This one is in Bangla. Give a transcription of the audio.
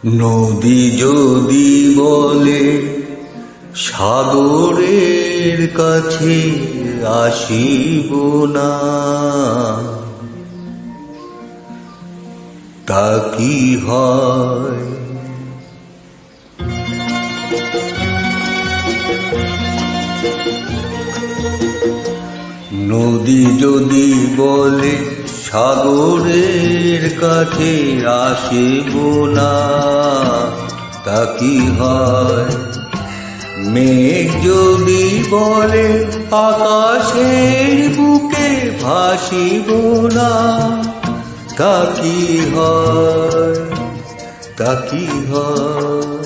নদী যদি বলে সাগরের কাছে আসিব না, তা কি হয়? নদী যদি বলে সাগরের কাছে আসিব না, তা কি হয়? মেঘ যদি বলে আকাশের বুকে ভাসিব না, তা কি হয়? তা কি হয়?